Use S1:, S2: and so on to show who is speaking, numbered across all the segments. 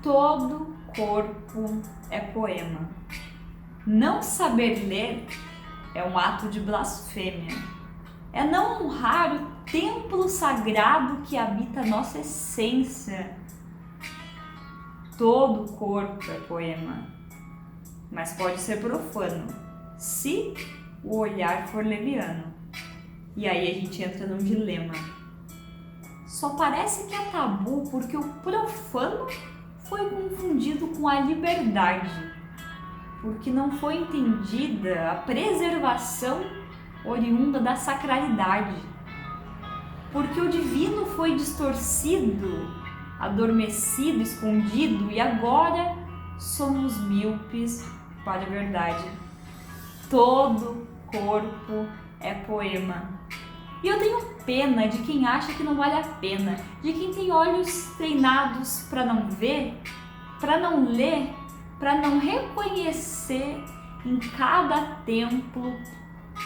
S1: Todo corpo é poema. Não saber ler é um ato de blasfêmia. É não honrar o templo sagrado que habita a nossa essência. Todo corpo é poema, mas pode ser profano, se o olhar for leviano. E aí a gente entra num dilema. Só parece que é tabu porque o profano foi confundido com a liberdade, porque não foi entendida a preservação oriunda da sacralidade, porque o divino foi distorcido, adormecido, escondido, e agora somos míopes para a verdade. Todo corpo é poema. E eu tenho pena de quem acha que não vale a pena, de quem tem olhos treinados para não ver, para não ler, para não reconhecer em cada templo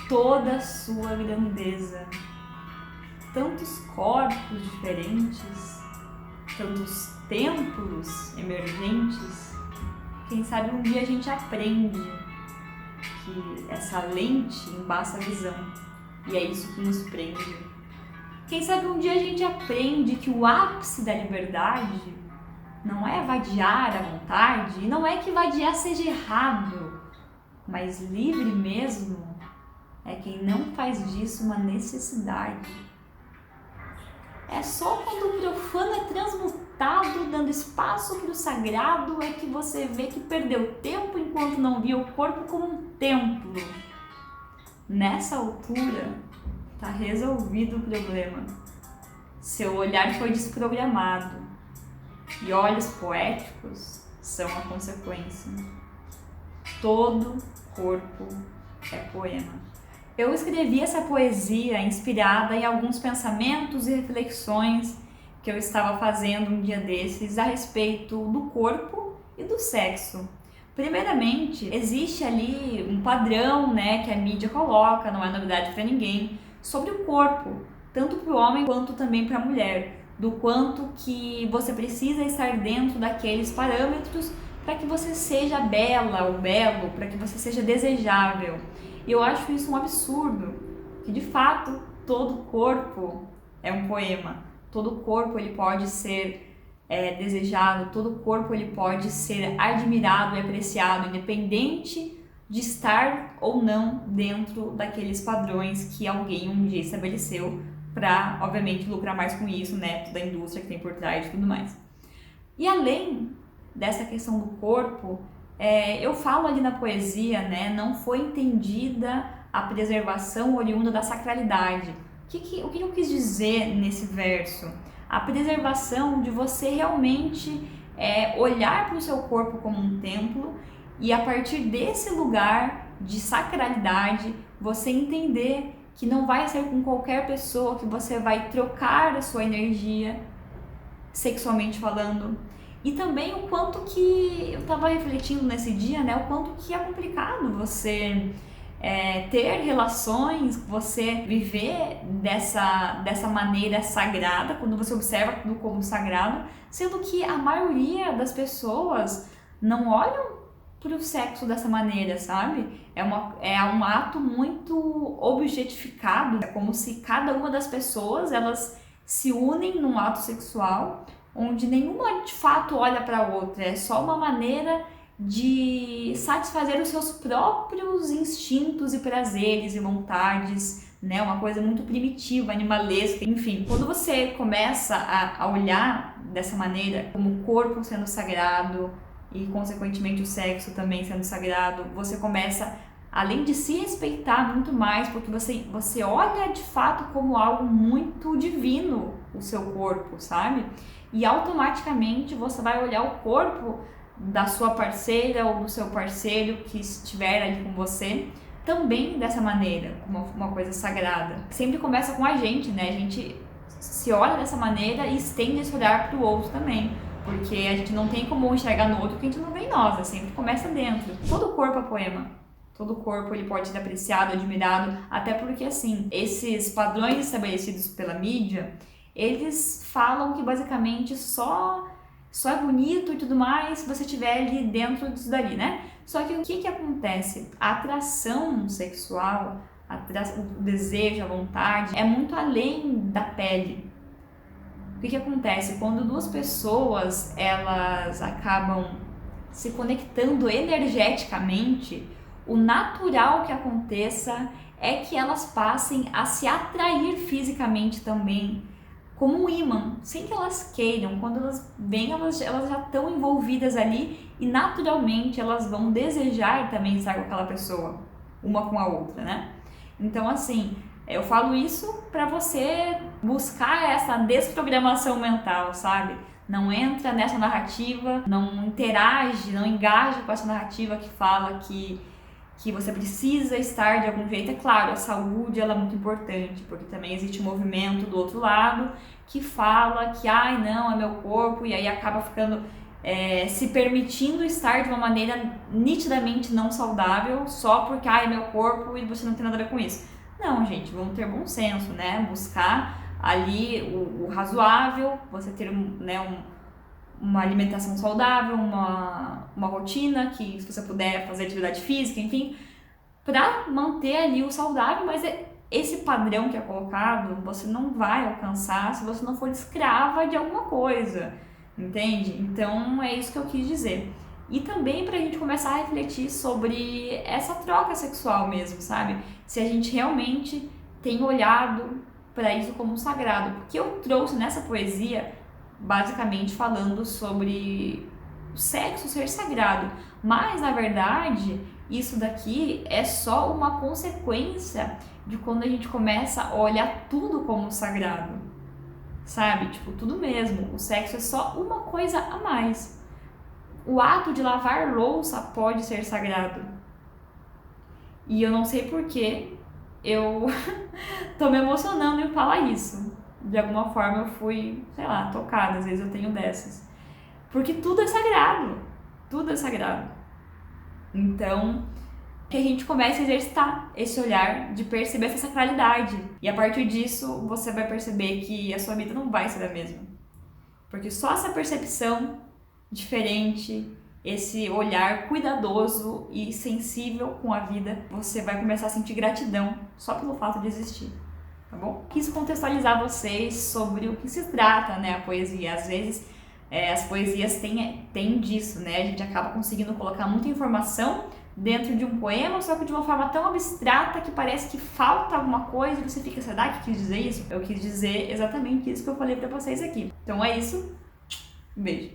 S1: toda a sua grandeza. Tantos corpos diferentes, tantos templos emergentes. Quem sabe um dia a gente aprende que essa lente embaça a visão e é isso que nos prende. Quem sabe um dia a gente aprende que o ápice da liberdade não é vadiar à vontade, e não é que vadiar seja errado, mas livre mesmo é quem não faz disso uma necessidade. É só quando o profano é transmutado, dando espaço para o sagrado, é que você vê que perdeu tempo enquanto não via o corpo como um templo. Nessa altura, está resolvido o problema. Seu olhar foi desprogramado e olhos poéticos são a consequência. Todo corpo é poema. Eu escrevi essa poesia inspirada em alguns pensamentos e reflexões que eu estava fazendo um dia desses a respeito do corpo e do sexo. Primeiramente, existe ali um padrão, que a mídia coloca, não é novidade para ninguém, sobre o corpo, tanto para o homem quanto também para a mulher, do quanto que você precisa estar dentro daqueles parâmetros para que você seja bela ou belo, para que você seja desejável. E eu acho isso um absurdo, que de fato todo corpo é um poema, todo corpo ele pode ser desejado, todo corpo ele pode ser admirado e apreciado, independente de estar ou não dentro daqueles padrões que alguém um dia estabeleceu para, obviamente, lucrar mais com isso, toda a indústria que tem por trás e tudo mais. E além dessa questão do corpo, eu falo ali na poesia, não foi entendida a preservação oriunda da sacralidade. O que eu quis dizer nesse verso? A preservação de você realmente olhar para o seu corpo como um templo e a partir desse lugar de sacralidade você entender que não vai ser com qualquer pessoa que você vai trocar a sua energia sexualmente falando. E também o quanto que eu estava refletindo nesse dia, o quanto que é complicado você ter relações, você viver dessa maneira sagrada, quando você observa tudo como sagrado, sendo que a maioria das pessoas não olham para o sexo dessa maneira, sabe? É um ato muito objetificado, é como se cada uma das pessoas, elas se unem num ato sexual, onde nenhuma de fato olha para a outra, é só uma maneira de satisfazer os seus próprios instintos e prazeres e vontades, uma coisa muito primitiva, animalesca, enfim. Quando você começa a olhar dessa maneira, como o corpo sendo sagrado e consequentemente o sexo também sendo sagrado, você começa, além de se respeitar muito mais, porque você olha de fato como algo muito divino o seu corpo, sabe? E automaticamente você vai olhar o corpo da sua parceira ou do seu parceiro que estiver ali com você também dessa maneira, como uma coisa sagrada. Sempre começa com a gente, A gente se olha dessa maneira e estende esse olhar para o outro também, porque a gente não tem como enxergar no outro que a gente não vê em nós, sempre começa dentro. Todo corpo é poema. Todo corpo ele pode ser apreciado, admirado, até porque assim, esses padrões estabelecidos pela mídia, eles falam que basicamente só só é bonito e tudo mais se você estiver ali dentro disso dali, né? Só que o que acontece? A atração sexual, o desejo, a vontade, é muito além da pele. O que acontece? Quando duas pessoas, elas acabam se conectando energeticamente, o natural que aconteça é que elas passem a se atrair fisicamente também, como um ímã, sem que elas queiram. Quando elas vêm, elas já estão envolvidas ali e naturalmente elas vão desejar também estar com aquela pessoa, uma com a outra, né? Então, assim, eu falo isso para você buscar essa desprogramação mental, sabe? Não entra nessa narrativa, não interage, não engaja com essa narrativa que fala que você precisa estar de algum jeito. É claro, a saúde ela é muito importante, porque também existe um movimento do outro lado que fala que, ai não, é meu corpo, e aí acaba ficando se permitindo estar de uma maneira nitidamente não saudável, só porque, ai, é meu corpo e você não tem nada a ver com isso. Não, gente, vamos ter bom senso, né? Buscar ali o razoável, você ter uma alimentação saudável, uma rotina que, se você puder fazer atividade física, enfim, para manter ali o saudável, mas esse padrão que é colocado, você não vai alcançar se você não for escrava de alguma coisa, entende? Então, é isso que eu quis dizer. E também para a gente começar a refletir sobre essa troca sexual mesmo, sabe? Se a gente realmente tem olhado para isso como um sagrado. Porque eu trouxe nessa poesia, basicamente falando sobre o sexo ser sagrado. Mas, na verdade, isso daqui é só uma consequência de quando a gente começa a olhar tudo como sagrado. Sabe? Tipo, tudo mesmo. O sexo é só uma coisa a mais. O ato de lavar louça pode ser sagrado. E eu não sei porquê eu tô me emocionando em falar isso. De alguma forma eu fui, sei lá, tocada. Às vezes eu tenho dessas. Porque tudo é sagrado. Tudo é sagrado. Então, que a gente comece a exercitar esse olhar de perceber essa sacralidade. E a partir disso, você vai perceber que a sua vida não vai ser a mesma. Porque só essa percepção diferente, esse olhar cuidadoso e sensível com a vida, você vai começar a sentir gratidão só pelo fato de existir, tá bom? Quis contextualizar vocês sobre o que se trata, né, a poesia. Às vezes, as poesias têm disso, né? A gente acaba conseguindo colocar muita informação dentro de um poema, só que de uma forma tão abstrata que parece que falta alguma coisa e você fica, será que quis dizer isso? Eu quis dizer exatamente isso que eu falei pra vocês aqui. Então é isso. Um beijo.